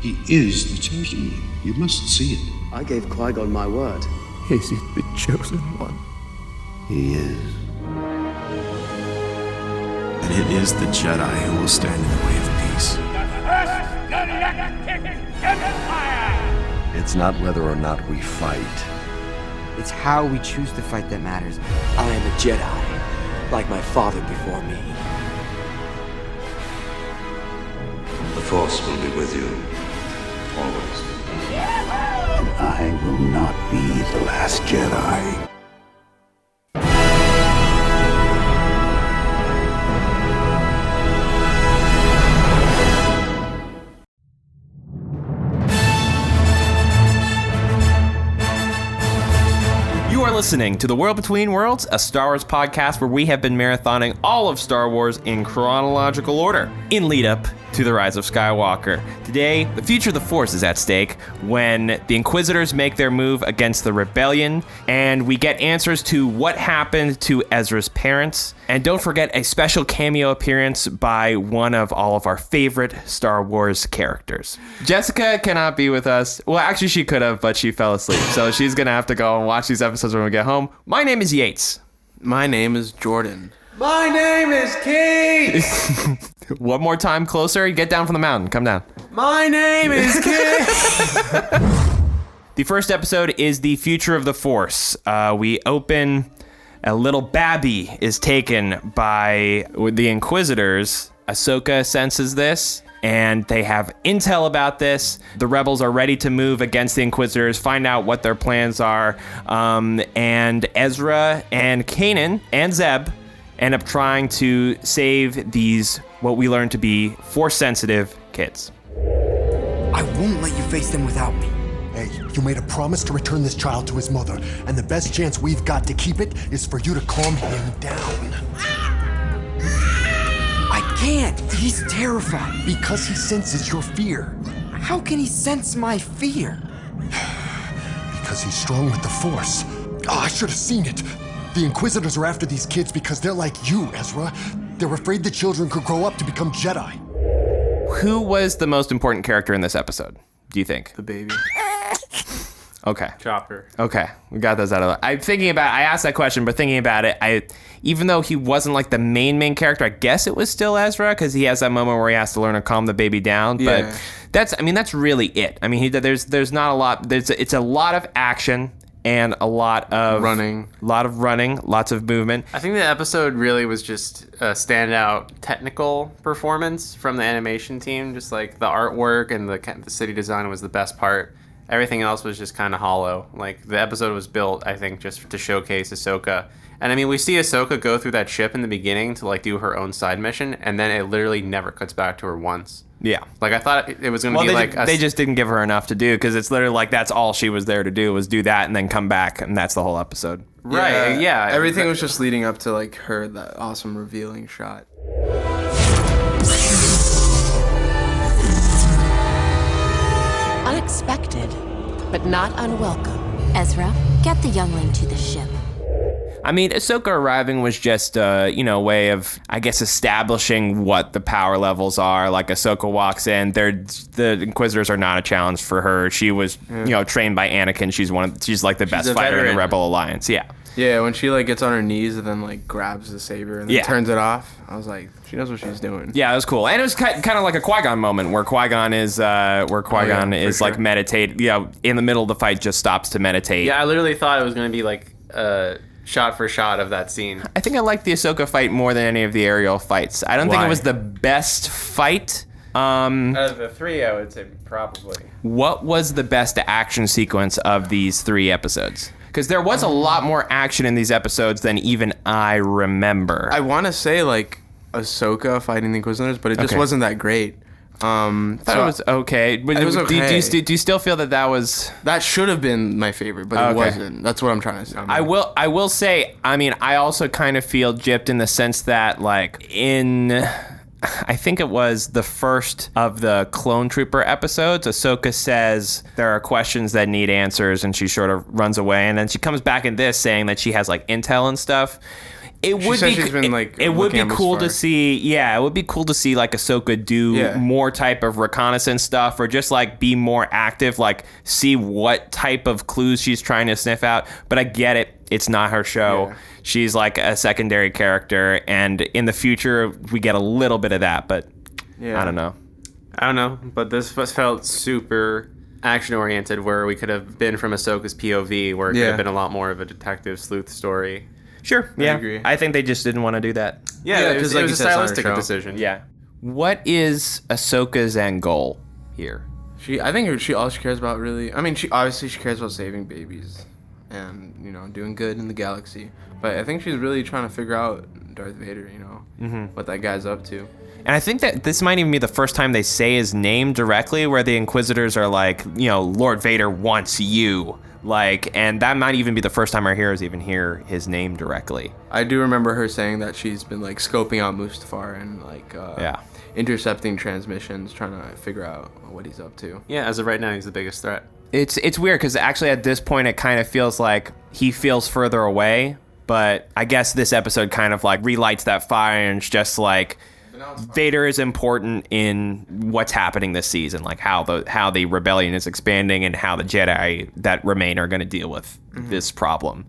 He is the chosen one. You must see it. I gave Qui-Gon my word. Is he the chosen one? He is. And it is the Jedi who will stand in the way of peace. It's not whether or not we fight. It's how we choose to fight that matters. I am a Jedi, like my father before me. The Force will be with you, always. And I will not be the last Jedi. You are listening to The World Between Worlds, a Star Wars podcast where we have been marathoning all of Star Wars in chronological order, in lead up to the Rise of Skywalker. Today, the future of the Force is at stake when the Inquisitors make their move against the Rebellion, and we get answers to what happened to Ezra's parents. And don't forget a special cameo appearance by one of all of our favorite Star Wars characters. Jessica cannot be with us. Well, actually, she could have, but she fell asleep. So she's going to have to go and watch these episodes when we get home. My name is Yates. My name is Jordan. My name is Keith. One more time closer. Get down from the mountain. Come down. My name is Keith. The first episode is The Future of the Force. We open, a little babby is taken by the Inquisitors. Ahsoka senses this, and they have intel about this. The rebels are ready to move against the Inquisitors, find out what their plans are. And Ezra and Kanan and Zeb end up trying to save these, what we learn to be Force-sensitive kids. I won't let you face them without me. Hey, you made a promise to return this child to his mother, and the best chance we've got to keep it is for you to calm him down. I can't. He's terrified. Because he senses your fear. How can he sense my fear? Because he's strong with the Force. Oh, I should have seen it. The Inquisitors are after these kids because they're like you, Ezra. They're afraid the children could grow up to become Jedi. Who was the most important character in this episode, do you think? The baby. Okay. Chopper. Okay, we got those out of the way. I asked that question, but thinking about it, even though he wasn't like the main character, I guess it was still Ezra, because he has that moment where he has to learn to calm the baby down. Yeah. But that's really it. I mean, there's not a lot. It's a lot of action and a lot of running, lots of movement. I think the episode really was just a standout technical performance from the animation team. Just like the artwork and the city design was the best part. Everything else was just kind of hollow. Like, the episode was built, I think, just to showcase Ahsoka. And I mean, we see Ahsoka go through that ship in the beginning to like do her own side mission, and then it literally never cuts back to her once. Yeah. Like, I thought it was going to be they just didn't give her enough to do, because it's literally like that's all she was there to do, was do that and then come back, and that's the whole episode. Right, yeah. Everything was just leading up to like that awesome revealing shot. Unexpected, but not unwelcome. Ezra, get the youngling to the ship. I mean, Ahsoka arriving was just a way of, I guess, establishing what the power levels are. Like, Ahsoka walks in, the Inquisitors are not a challenge for her. She was, trained by Anakin. She's like the best fighter in the Rebel Alliance. Yeah. Yeah, when she like gets on her knees and then like grabs the saber and then turns it off, I was like, she knows what she's doing. Yeah, it was cool, and it was kind of like a Qui-Gon moment where Qui-Gon is like meditate. In the middle of the fight, just stops to meditate. Yeah, I literally thought it was going to be like shot for shot of that scene. I think I liked the Ahsoka fight more than any of the aerial fights. I don't think it was the best fight. Out of the three, I would say probably. What was the best action sequence of these 3 episodes? Because there was a lot more action in these episodes than even I remember. I want to say like Ahsoka fighting the Inquisitors, but it just wasn't that great. I thought it was okay. But it was okay. Do you still feel that was... That should have been my favorite, but it wasn't. That's what I'm trying to say. I will say, I mean, I also kind of feel gypped in the sense that, like, I think it was the first of the Clone Trooper episodes, Ahsoka says there are questions that need answers, and she sort of runs away, and then she comes back in this saying that she has like intel and stuff. It would be. She's been, like, it would be looking cool up to as far. see. Yeah, it would be cool to see like Ahsoka do more type of reconnaissance stuff, or just like be more active, like see what type of clues she's trying to sniff out. But I get it. It's not her show. Yeah. She's like a secondary character, and in the future we get a little bit of that. But I don't know. But this felt super action-oriented, where we could have been from Ahsoka's POV, where it could have been a lot more of a detective sleuth story. Sure, I agree. I think they just didn't want to do that. Yeah, it was like a you said, it's not her stylistic show. decision. Yeah. What is Ahsoka's end goal here? I think she all she cares about really. I mean, she cares about saving babies, and doing good in the galaxy. But I think she's really trying to figure out Darth Vader. What that guy's up to. And I think that this might even be the first time they say his name directly, where the Inquisitors are like, Lord Vader wants you. And that might even be the first time our heroes even hear his name directly. I do remember her saying that she's been scoping out Mustafar and intercepting transmissions, trying to figure out what he's up to. Yeah, as of right now, he's the biggest threat. It's weird because actually at this point it kind of feels like he feels further away, but I guess this episode kind of relights that fire, and it's just Vader is important in what's happening this season, how the rebellion is expanding and how the Jedi that remain are going to deal with this problem.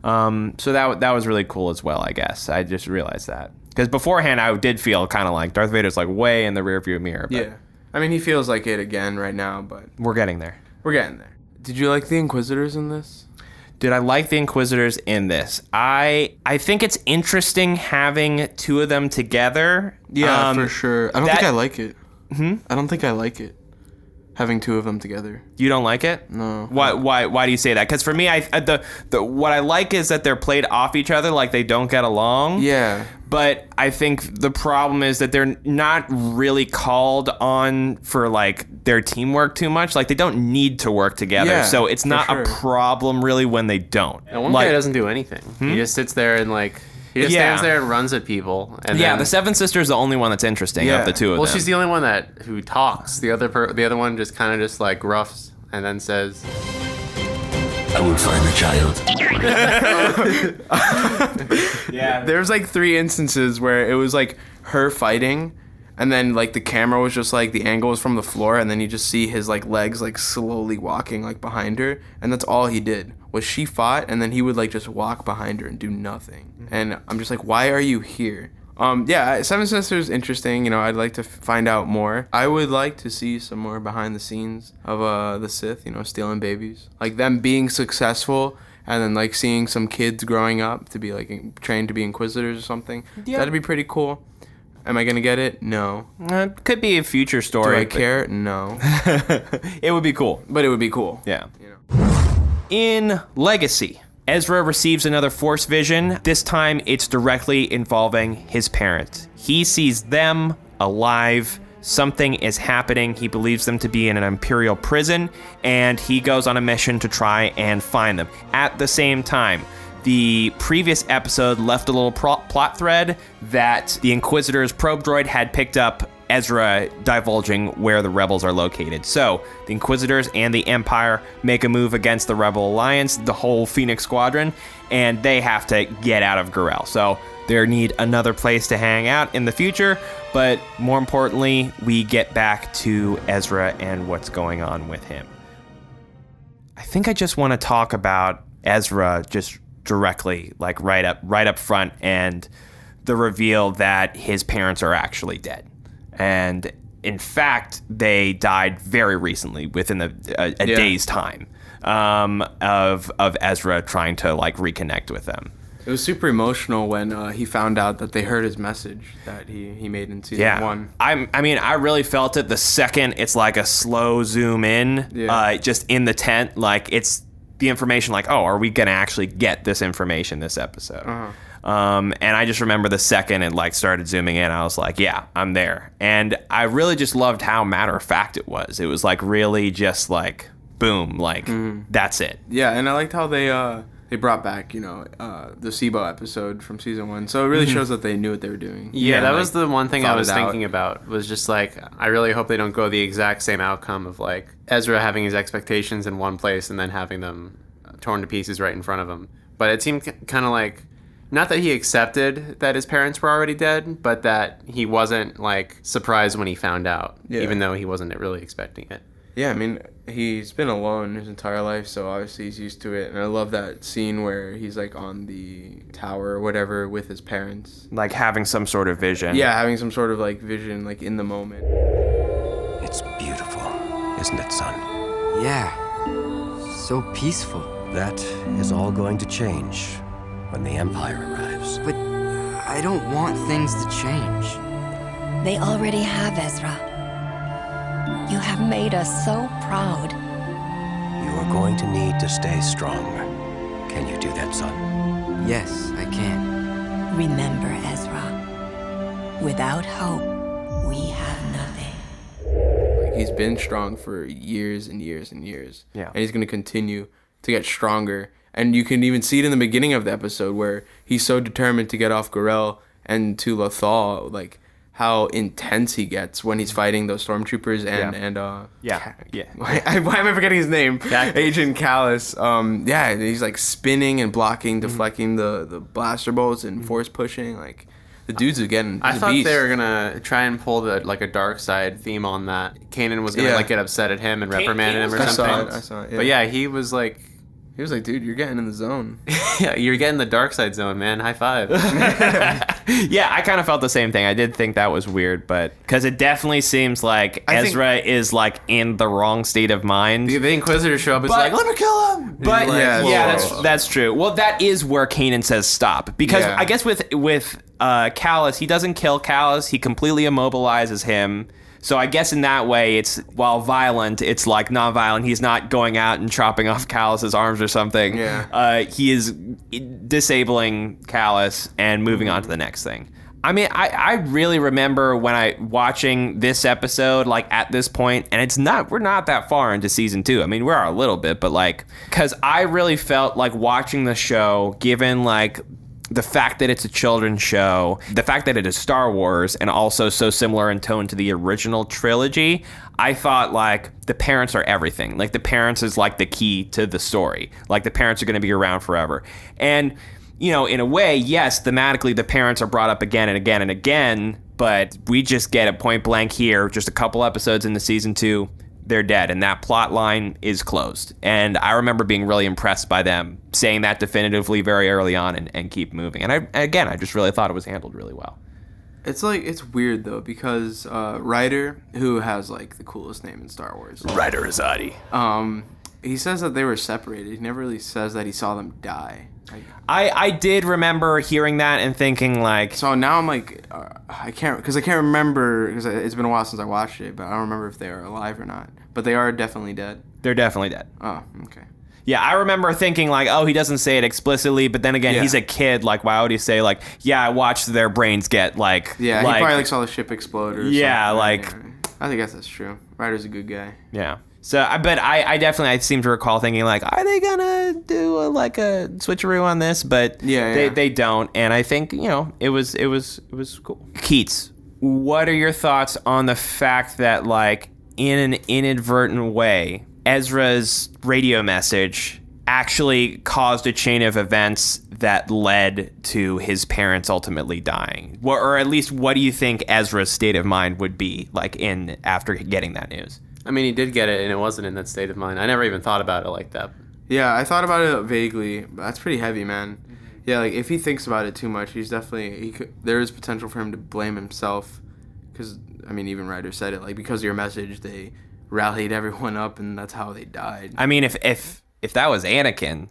So that was really cool as well, I guess. I just realized that. Because beforehand, I did feel kind of like Darth Vader's way in the rearview mirror. But Yeah. I mean, he feels like it again right now, but we're getting there. Did you like the Inquisitors in this? Did I like the Inquisitors in this? I think it's interesting having two of them together. Yeah, for sure. I don't think I like it. I don't think I like it. Having two of them together. You don't like it? No. Why do you say that? Because for me, what I like is that they're played off each other, they don't get along. Yeah. But I think the problem is that they're not really called on for their teamwork too much. They don't need to work together. Yeah, so it's not a problem really when they don't. And one guy doesn't do anything. He just sits there and he just stands there and runs at people. And then, the Seven Sisters is the only one that's interesting of the two of them. Well, she's the only one who talks. The other one just kind of gruffs and then says, I will find the child. Yeah. There's 3 instances where it was her fighting, and then the camera was just the angle was from the floor, and then you just see his legs slowly walking behind her, and that's all he did. Was she fought, and then he would just walk behind her and do nothing. And I'm just why are you here? Seven Sisters interesting. I'd like to find out more. I would like to see some more behind the scenes of the Sith, stealing babies. Them being successful, and then seeing some kids growing up to be trained to be Inquisitors or something. Yeah. That'd be pretty cool. Am I gonna get it? No. It could be a future story. Do I care? No. It would be cool. But it would be cool. Yeah. In Legacy, Ezra receives another Force vision. This time, it's directly involving his parents. He sees them alive. Something is happening. He believes them to be in an Imperial prison, and he goes on a mission to try and find them. At the same time, the previous episode left a little plot thread that the Inquisitor's probe droid had picked up Ezra divulging where the rebels are located. So the Inquisitors and the Empire make a move against the Rebel Alliance, the whole Phoenix Squadron, and they have to get out of Gorel. So they need another place to hang out in the future, but more importantly, we get back to Ezra and what's going on with him. I think I just want to talk about Ezra just directly, right up front, and the reveal that his parents are actually dead. And in fact, they died very recently, within a day's time, of Ezra trying to reconnect with them. It was super emotional when he found out that they heard his message that he made in season 1. I really felt it the second it's a slow zoom in, just in the tent, it's the information are we gonna actually get this information this episode? And I just remember the second it started zooming in, I was yeah, I'm there. And I really just loved how matter of fact it was. It was really just boom, that's it. Yeah, and I liked how they brought back, the SIBO episode from season 1. So it really shows that they knew what they were doing. Yeah, that was the one thing I was thinking about, was just I really hope they don't go the exact same outcome of Ezra having his expectations in one place and then having them torn to pieces right in front of him. But it seemed kind of Not that he accepted that his parents were already dead, but that he wasn't, like, surprised when he found out, even though he wasn't really expecting it. Yeah, I mean, he's been alone his entire life, so obviously he's used to it. And I love that scene where he's, like, on the tower or whatever with his parents. Like, having some sort of vision. Yeah, having some sort of, like, vision, like, in the moment. It's beautiful, isn't it, son? Yeah. So peaceful. That is all going to change when the Empire arrives. But I don't want things to change. They already have, Ezra. You have made us so proud. You are going to need to stay strong. Can you do that, son? Yes, I can. Remember, Ezra, without hope, we have nothing. Like, he's been strong for years and years and years. Yeah. And he's going to continue to get stronger. And you can even see it in the beginning of the episode where he's so determined to get off Gorel and to Lothal, like, how intense he gets when he's fighting those stormtroopers why am I forgetting his name? Agent Callus. He's like spinning and blocking, deflecting the blaster bolts and force pushing. Like, the dudes are getting. I thought they were gonna try and pull a dark side theme on that. Kanan was gonna get upset at him and reprimand him or something. I saw it. Yeah. But yeah, he was like, dude, you're getting in the zone. Yeah, you're getting the dark side zone, man. High five. Yeah, I kind of felt the same thing. I did think that was weird, but because it definitely seems like Ezra is like in the wrong state of mind. The Inquisitors show up. It's like, let me kill him. But that's true. Well, that is where Kanan says stop, because I guess with Callus, he doesn't kill Callus. He completely immobilizes him. So I guess in that way, it's, while violent, it's like non-violent. He's not going out and chopping off Callus's arms or something. Yeah. He is disabling Callus and moving on to the next thing. I mean, I really remember watching this episode, like, at this point, and we're not that far into season 2. I mean, we are a little bit, but, like, because I really felt like watching the show, given, like, the fact that it's a children's show, the fact that it is Star Wars, and also so similar in tone to the original trilogy, I thought, like, the parents are everything. Like, the parents is, like, the key to the story. Like, the parents are going to be around forever. And, you know, in a way, yes, thematically, the parents are brought up again and again and again, but we just get a point blank here, just a couple episodes into season 2, they're dead, and that plot line is closed. And I remember being really impressed by them saying that definitively very early on and keep moving. And I just really thought it was handled really well. It's weird though, because Ryder, who has like the coolest name in Star Wars, Ryder Azadi, he says that they were separated. He never really says that he saw them die. I did remember hearing that and thinking, like... So now I'm like, I can't remember, because it's been a while since I watched it, but I don't remember if they are alive or not. But they are definitely dead. They're definitely dead. Oh, okay. Yeah, I remember thinking, like, oh, he doesn't say it explicitly, but then again, he's a kid. Like, why would he say, like, yeah, I watched their brains get, like... Yeah, he probably, like, saw the ship explode or something. Yeah, like... I guess that's true. Ryder's a good guy. Yeah. So, but I seem to recall thinking, like, are they gonna do a switcheroo on this? But they don't, and I think, you know, it was cool. Keats, what are your thoughts on the fact that, like, in an inadvertent way, Ezra's radio message actually caused a chain of events that led to his parents ultimately dying? Or at least, what do you think Ezra's state of mind would be, like, after getting that news? I mean, he did get it, and it wasn't in that state of mind. I never even thought about it like that. Yeah, I thought about it vaguely, but that's pretty heavy, man. Mm-hmm. Yeah, like, if he thinks about it too much, he's definitely... there is potential for him to blame himself, because, I mean, even Ryder said it, like, because of your message, they rallied everyone up, and that's how they died. I mean, if that was Anakin...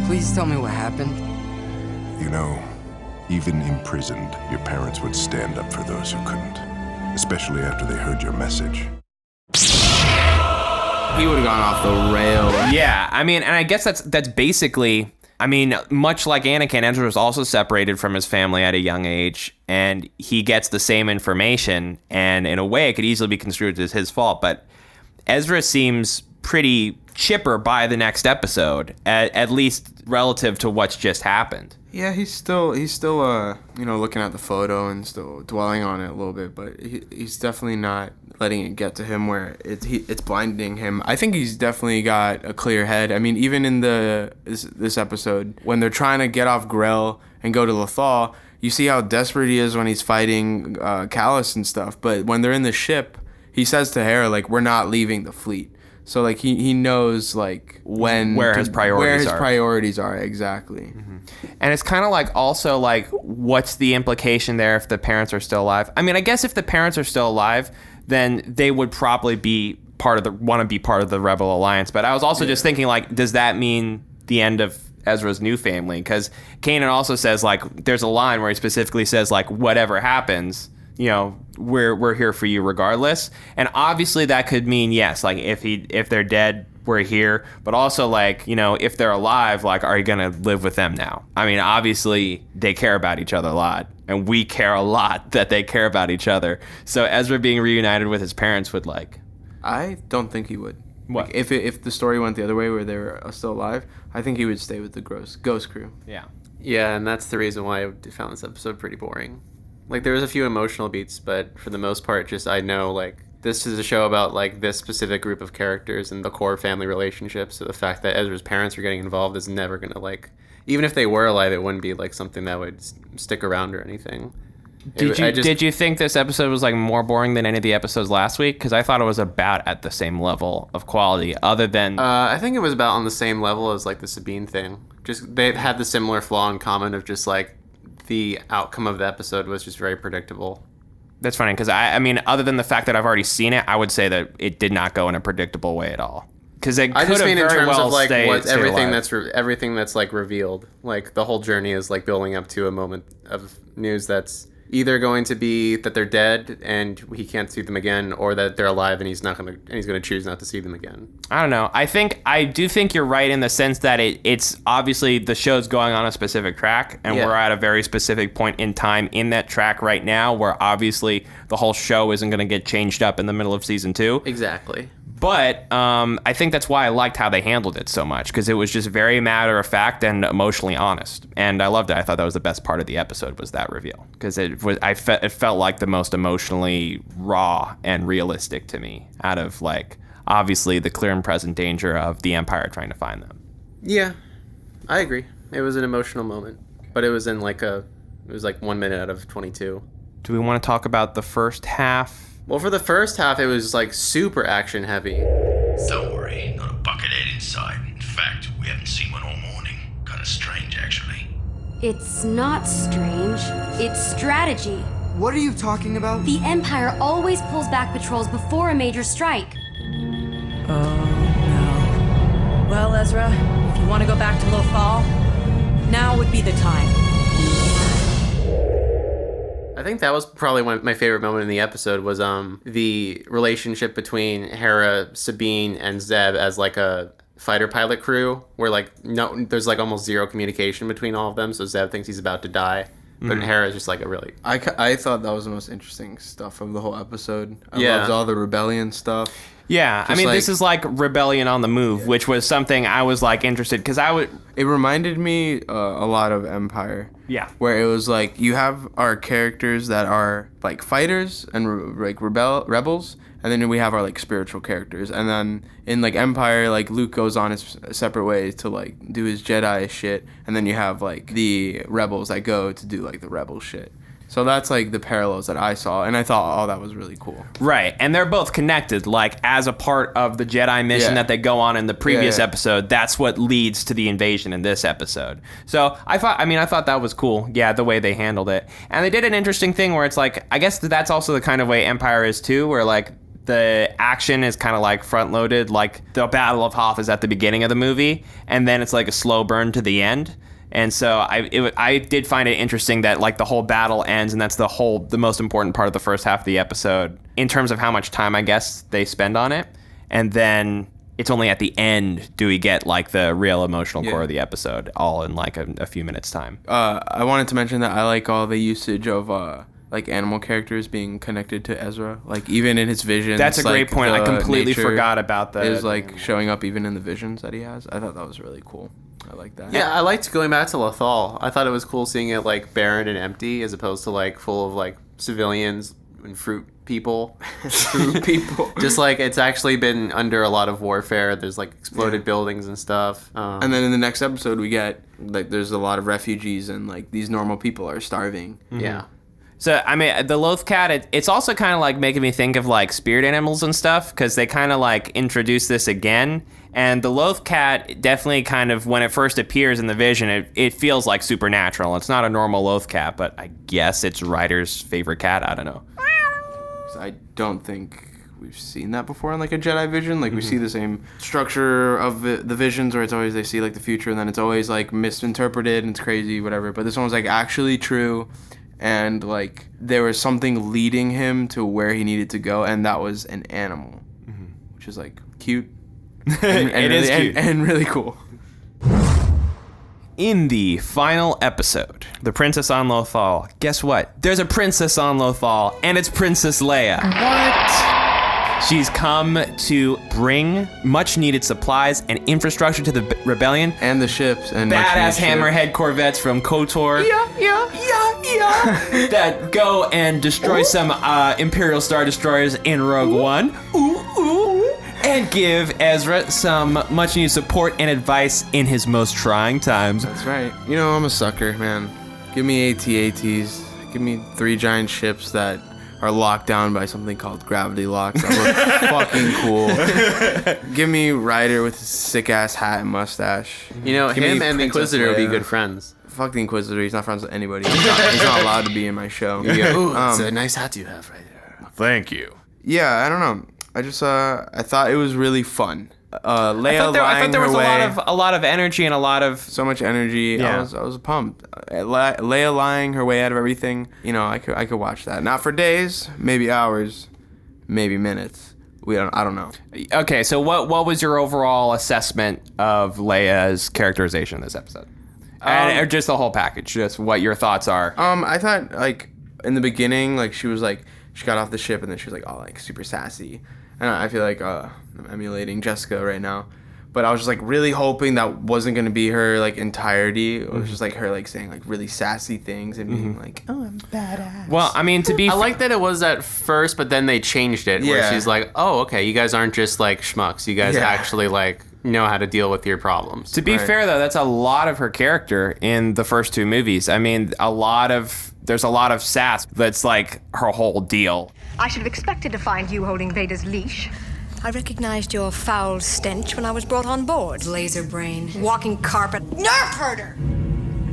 Please tell me what happened. You know, even imprisoned, your parents would stand up for those who couldn't, especially after they heard your message. He would have gone off the rail. Yeah, I mean, and I guess that's basically... I mean, much like Anakin, Ezra was also separated from his family at a young age, and he gets the same information, and in a way, it could easily be construed as his fault, but Ezra seems pretty chipper by the next episode, at least relative to what's just happened. Yeah, he's still looking at the photo and still dwelling on it a little bit, but he's definitely not letting it get to him where it's blinding him. I think he's definitely got a clear head. I mean, even in this episode, when they're trying to get off Grell and go to Lothal, you see how desperate he is when he's fighting Callus and stuff. But when they're in the ship, he says to Hera, like, we're not leaving the fleet. So, like, he knows, like, where his priorities are, exactly. Mm-hmm. And it's kind of like, also, like, what's the implication there if the parents are still alive? I mean, I guess if the parents are still alive, then they would probably be want to be part of the Rebel Alliance. But I was also just thinking, like, does that mean the end of Ezra's new family? Because Kanan also says, like, there's a line where he specifically says, like, whatever happens, you know, we're here for you regardless. And obviously that could mean, yes, like, if they're dead, we're here. But also, like, you know, if they're alive, like, are you gonna live with them now? I mean, obviously they care about each other a lot, and we care a lot that they care about each other. So Ezra being reunited with his parents would, like, I don't think he would. What? Like, if the story went the other way where they were still alive, I think he would stay with the Ghost crew. Yeah, and that's the reason why I found this episode pretty boring. Like, there was a few emotional beats, but for the most part, just I know, like, this is a show about, like, this specific group of characters and the core family relationships. So the fact that Ezra's parents are getting involved is never going to, like, even if they were alive, it wouldn't be, like, something that would stick around or anything. Did you think this episode was, like, more boring than any of the episodes last week? Because I thought it was about at the same level of quality, other than... I think it was about on the same level as, like, the Sabine thing. Just, they had the similar flaw in common of just, like, the outcome of the episode was just very predictable. That's funny, because I mean, other than the fact that I've already seen it, I would say that it did not go in a predictable way at all. Because it could have very well in terms of, like, everything alive. everything that's like revealed. Like, the whole journey is like building up to a moment of news that's either going to be that they're dead and he can't see them again, or that they're alive and he's gonna choose not to see them again. I don't know. I do think you're right in the sense that it's obviously the show's going on a specific track, and we're at a very specific point in time in that track right now, where obviously the whole show isn't going to get changed up in the middle of season 2. Exactly. But I think that's why I liked how they handled it so much, because it was just very matter of fact and emotionally honest, and I loved it. I thought that was the best part of the episode, was that reveal, because it felt like the most emotionally raw and realistic to me, out of, like, obviously the clear and present danger of the Empire trying to find them. Yeah, I agree. It was an emotional moment, but it was in like it was like 1 minute out of 22. Do we want to talk about the first half? Well, for the first half, it was like super action heavy. Don't worry, not a buckethead inside. In fact, we haven't seen one all morning. Kind of strange, actually. It's not strange. It's strategy. What are you talking about? The Empire always pulls back patrols before a major strike. Oh, no. Well, Ezra, if you want to go back to Lothal, now would be the time. I think that was probably my favorite moment in the episode was the relationship between Hera, Sabine, and Zeb as, like, a fighter pilot crew, where, like, there's, like, almost zero communication between all of them, so Zeb thinks he's about to die. But Hera's just, like, a really... I thought that was the most interesting stuff of the whole episode. I loved all the rebellion stuff. Yeah, I mean, this is like Rebellion on the Move, which was something I was, like, interested, because It reminded me a lot of Empire. Yeah. Where it was, like, you have our characters that are, like, fighters and, like, rebels, and then we have our, like, spiritual characters. And then in, like, Empire, like, Luke goes on his separate ways to, like, do his Jedi shit, and then you have, like, the rebels that go to do, like, the rebel shit. So that's, like, the parallels that I saw, and I thought, oh, that was really cool. Right, and they're both connected, like, as a part of the Jedi mission that they go on in the previous episode. That's what leads to the invasion in this episode. So I thought that was cool, the way they handled it. And they did an interesting thing where it's like, I guess that's also the kind of way Empire is too, where, like, the action is kind of, like, front-loaded, like the Battle of Hoth is at the beginning of the movie, and then it's like a slow burn to the end. And so I did find it interesting that, like, the whole battle ends, and that's the most important part of the first half of the episode in terms of how much time, I guess, they spend on it. And then it's only at the end do we get, like, the real emotional core of the episode, all in, like, a few minutes time. I wanted to mention that I like all the usage of like, animal characters being connected to Ezra, like, even in his visions. That's a great point. I completely forgot about that. Is, like, showing up even in the visions that he has. I thought that was really cool. I like that. Yeah, I liked going back to Lothal. I thought it was cool seeing it, like, barren and empty as opposed to, like, full of, like, civilians and fruit people. Fruit people. Just like it's actually been under a lot of warfare. There's like exploded buildings and stuff. And then in the next episode, we get like there's a lot of refugees and like these normal people are starving. Yeah. So, I mean, the Loth cat, it's also kind of like making me think of like spirit animals and stuff, because they kind of like introduce this again. And the Loth cat definitely kind of, when it first appears in the vision, it feels like supernatural. It's not a normal Loth cat, but I guess it's Ryder's favorite cat. I don't know. I don't think we've seen that before in like a Jedi vision. Like we see the same structure of the visions where it's always they see like the future and then it's always like misinterpreted and it's crazy, whatever. But this one was like actually true. And like there was something leading him to where he needed to go, and that was an animal, which is like cute. And It is cute and really cool. In the final episode, The Princess on Lothal. Guess what? There's a princess on Lothal, and it's Princess Leia. What? She's come to bring much-needed supplies and infrastructure to the rebellion. And the ships. And badass hammerhead corvettes from KOTOR. Yeah. That go and destroy some Imperial Star Destroyers in Rogue One. And give Ezra some much-needed support and advice in his most trying times. That's right. You know, I'm a sucker, man. Give me AT-ATs. Give me 3 giant ships that are locked down by something called gravity locks. That look fucking cool. Give me Ryder with his sick-ass hat and mustache. You know, Give him me and the Princess Inquisitor would be Leia. good friends. Fuck the Inquisitor. He's not friends with anybody. He's not allowed to be in my show. Ooh, it's a nice hat you have right there. Thank you. Yeah, I don't know. I just I thought it was really fun. Leia I thought there was way, a lot of energy and a lot of so much energy. Yeah. I was pumped. Leia lying her way out of everything. You know, I could watch that. Not for days, maybe hours, maybe minutes. I don't know. Okay, so what was your overall assessment of Leia's characterization in this episode? Or just the whole package, just what your thoughts are. I thought like in the beginning, like she got off the ship and then she was like all like super sassy. And I feel like I'm emulating Jessica right now. But I was just like really hoping that wasn't going to be her like entirety. It was just like her like saying like really sassy things and being like, oh, I'm badass. Well, I mean, I like that it was at first, but then they changed it. Where she's like, oh, okay, you guys aren't just like schmucks. You guys actually like know how to deal with your problems. To be fair, though, that's a lot of her character in the first 2 movies. I mean, there's a lot of sass that's like her whole deal. I should have expected to find you holding Vader's leash. I recognized your foul stench when I was brought on board. Laser brain. Walking carpet. Nerf herder!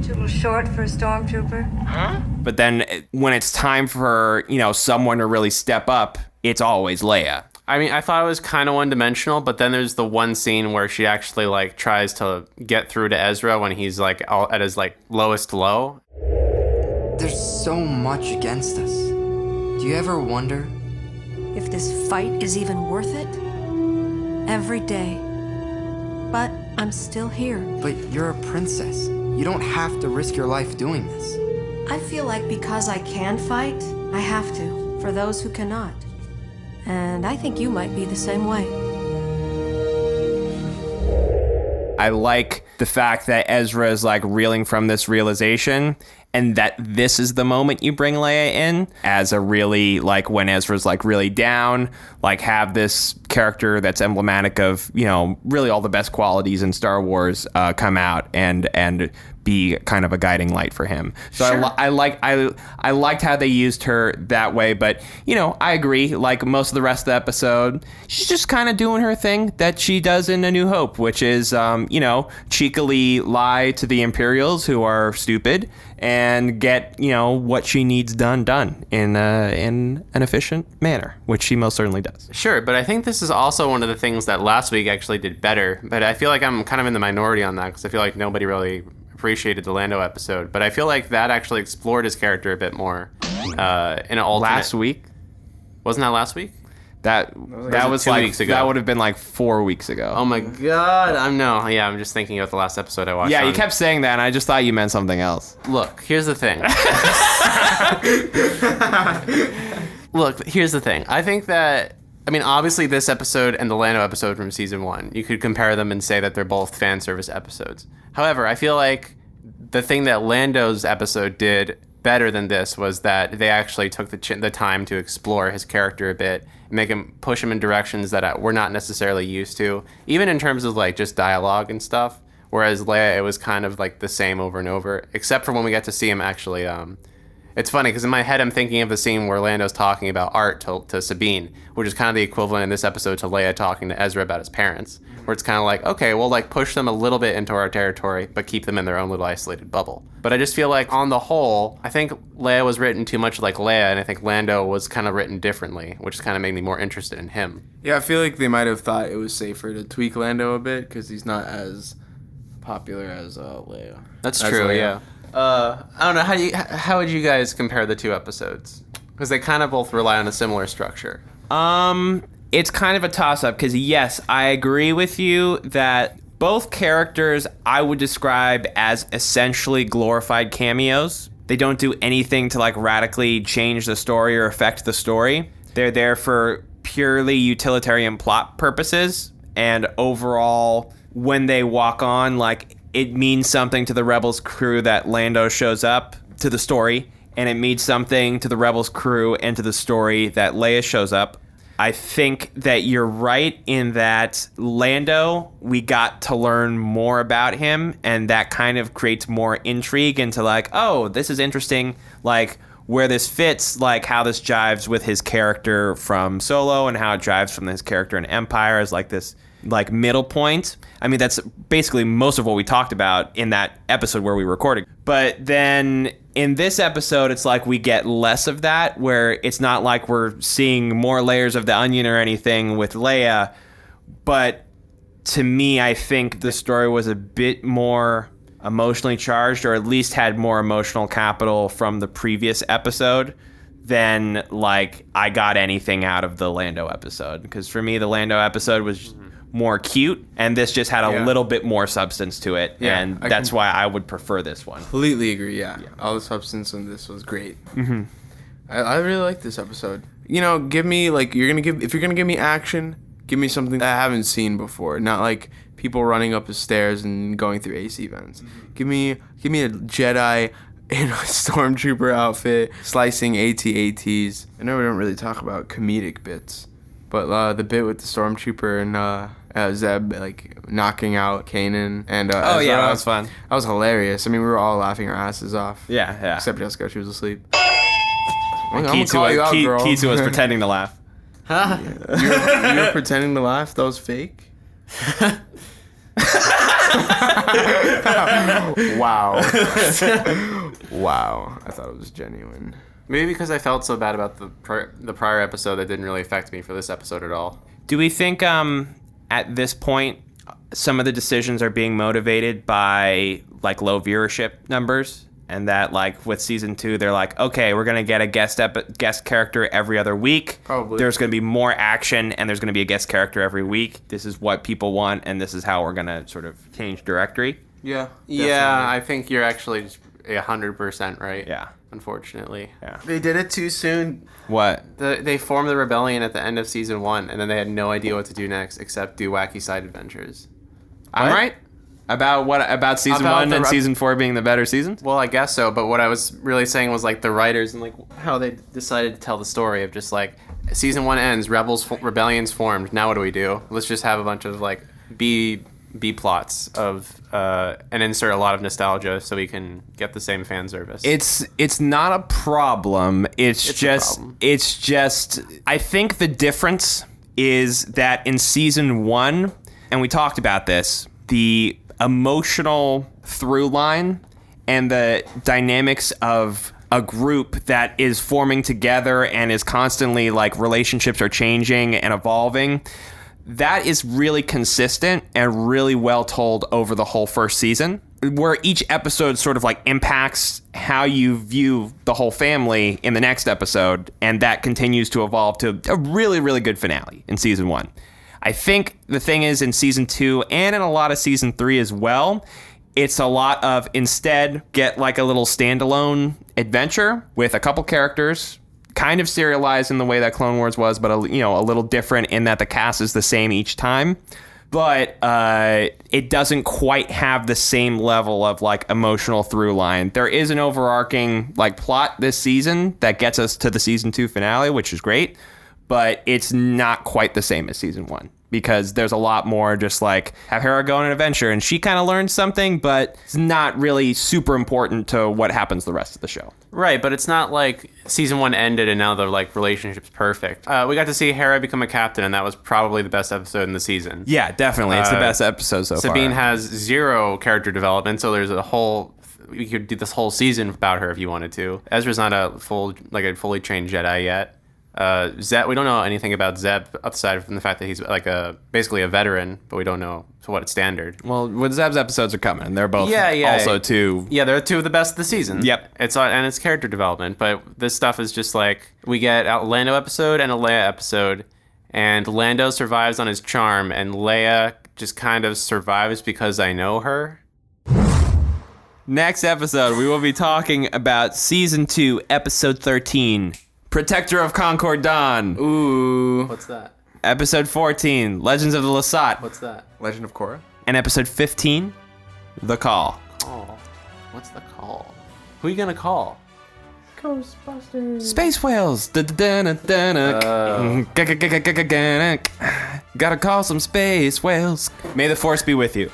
Too short for a stormtrooper. Huh? But then when it's time for, someone to really step up, it's always Leia. I mean, I thought it was kind of one-dimensional, but then there's the one scene where she actually like tries to get through to Ezra when he's like at his like lowest low. There's so much against us. Do you ever wonder if this fight is even worth it? Every day. But I'm still here. But you're a princess. You don't have to risk your life doing this. I feel like because I can fight, I have to, for those who cannot. And I think you might be the same way. I like the fact that Ezra is like reeling from this realization, and that this is the moment you bring Leia in as a really, like, when Ezra's like really down, like have this character that's emblematic of, really all the best qualities in Star Wars come out and be kind of a guiding light for him. So sure. I liked how they used her that way, but I agree. Like most of the rest of the episode, she's just kind of doing her thing that she does in A New Hope, which is cheekily lie to the Imperials who are stupid and get what she needs done in an efficient manner, which she most certainly does. Sure, but I think this is also one of the things that last week actually did better. But I feel like I'm kind of in the minority on that because I feel like nobody really appreciated the Lando episode, but I feel like that actually explored his character a bit more in an alternate. Last week? Wasn't that last week? That was 2 like weeks ago. That would have been like 4 weeks ago. Oh my god! I'm just thinking of the last episode I watched. Yeah, you kept saying that, and I just thought you meant something else. Look, here's the thing. I think that. I mean, obviously, this episode and the Lando episode from season 1, you could compare them and say that they're both fan service episodes. However, I feel like the thing that Lando's episode did better than this was that they actually took the time to explore his character a bit, push him in directions that we're not necessarily used to, even in terms of like just dialogue and stuff. Whereas Leia, it was kind of like the same over and over, except for when we get to see him actually. It's funny because in my head I'm thinking of the scene where Lando's talking about art to Sabine, which is kind of the equivalent in this episode to Leia talking to Ezra about his parents, where it's kind of like, okay, we'll like push them a little bit into our territory, but keep them in their own little isolated bubble. But I just feel like on the whole, I think Leia was written too much like Leia, and I think Lando was kind of written differently, which kind of made me more interested in him. Yeah, I feel like they might have thought it was safer to tweak Lando a bit because he's not as popular as Leia. That's true, Leia. Yeah. I don't know, how would you guys compare the two episodes? Because they kind of both rely on a similar structure. It's kind of a toss-up because, yes, I agree with you that both characters I would describe as essentially glorified cameos. They don't do anything to like radically change the story or affect the story. They're there for purely utilitarian plot purposes, and overall, when they walk on, like, it means something to the Rebels crew that Lando shows up to the story, and it means something to the Rebels crew and to the story that Leia shows up. I think that you're right in that Lando, we got to learn more about him, and that kind of creates more intrigue into like, oh, this is interesting, like where this fits, like how this jives with his character from Solo and how it jives from his character in Empire is like this like middle point. I mean, that's basically most of what we talked about in that episode where we recorded. But then in this episode, it's like we get less of that, where it's not like we're seeing more layers of the onion or anything with Leia. But to me, I think the story was a bit more emotionally charged, or at least had more emotional capital from the previous episode than like I got anything out of the Lando episode. Because for me, the Lando episode was more cute, and this just had a little bit more substance to it, and that's why I would prefer this one. Completely agree. Yeah, all the substance in this was great. Mm-hmm. I really like this episode. You know, give me like if you're gonna give me action, give me something that I haven't seen before. Not like people running up the stairs and going through AC vents. Mm-hmm. Give me a Jedi in a stormtrooper outfit slicing AT-ATs. I know we don't really talk about comedic bits, but the bit with the stormtrooper and Zeb like knocking out Kanan and Ezra, that was fun. That was hilarious. I mean, we were all laughing our asses off. Yeah. Except Jessica, she was asleep. Kizu was pretending to laugh. Huh? You were pretending to laugh? That was fake? Wow. Wow. I thought it was genuine. Maybe because I felt so bad about the prior episode that didn't really affect me for this episode at all. Do we think at this point some of the decisions are being motivated by like low viewership numbers, and that like with season 2 they're like, okay, we're gonna get a guest character every other week. Probably. There's gonna be more action, and there's gonna be a guest character every week. This is what people want, and this is how we're gonna sort of change directory. Yeah. Definitely. Yeah, I think you're actually 100% right. Yeah. Unfortunately. Yeah. They did it too soon. What? They formed the rebellion at the end of season 1, and then they had no idea what to do next except do wacky side adventures. I'm right? About what? About season 1 and season 4 being the better seasons? Well, I guess so, but what I was really saying was like the writers and like how they decided to tell the story of just like season 1 ends, rebellion's formed, now what do we do? Let's just have a bunch of like B plots of and insert a lot of nostalgia so we can get the same fan service. It's not a problem. It's just I think the difference is that in season 1, and we talked about this, the emotional through line and the dynamics of a group that is forming together and is constantly like relationships are changing and evolving, that is really consistent and really well told over the whole first season, where each episode sort of like impacts how you view the whole family in the next episode, and that continues to evolve to a really, really good finale in season 1. I think the thing is in season 2 and in a lot of season 3 as well, it's a lot of instead get like a little standalone adventure with a couple characters, kind of serialized in the way that Clone Wars was, but a little different in that the cast is the same each time. but it doesn't quite have the same level of like emotional through line. There is an overarching like plot this season that gets us to the season 2 finale, which is great, but it's not quite the same as season 1 because there's a lot more just like have Hera go on an adventure and she kind of learns something, but it's not really super important to what happens the rest of the show. Right, but it's not like season 1 ended and now the like relationship's perfect. We got to see Hera become a captain, and that was probably the best episode in the season. Yeah, definitely. It's the best episode so far. Sabine has 0 character development, so there's you could do this whole season about her if you wanted to. Ezra's not a fully trained Jedi yet. Zeb, we don't know anything about Zeb aside from the fact that he's like basically a veteran, but we don't know to what standard. Well, when Zeb's episodes are coming, and they're both also 2. Yeah, they're 2 of the best of the season. Yep. It's character development, but this stuff is just like we get a Lando episode and a Leia episode, and Lando survives on his charm, and Leia just kind of survives because I know her. Next episode, we will be talking about season 2, episode 13. Protector of Concord Dawn. Ooh. What's that? Episode 14, Legends of the Lasat. What's that? Legend of Korra. And episode 15, The Call. Call. What's the call? Who are you gonna call? Ghostbusters. Space whales. Gotta call some space whales. May the force be with you.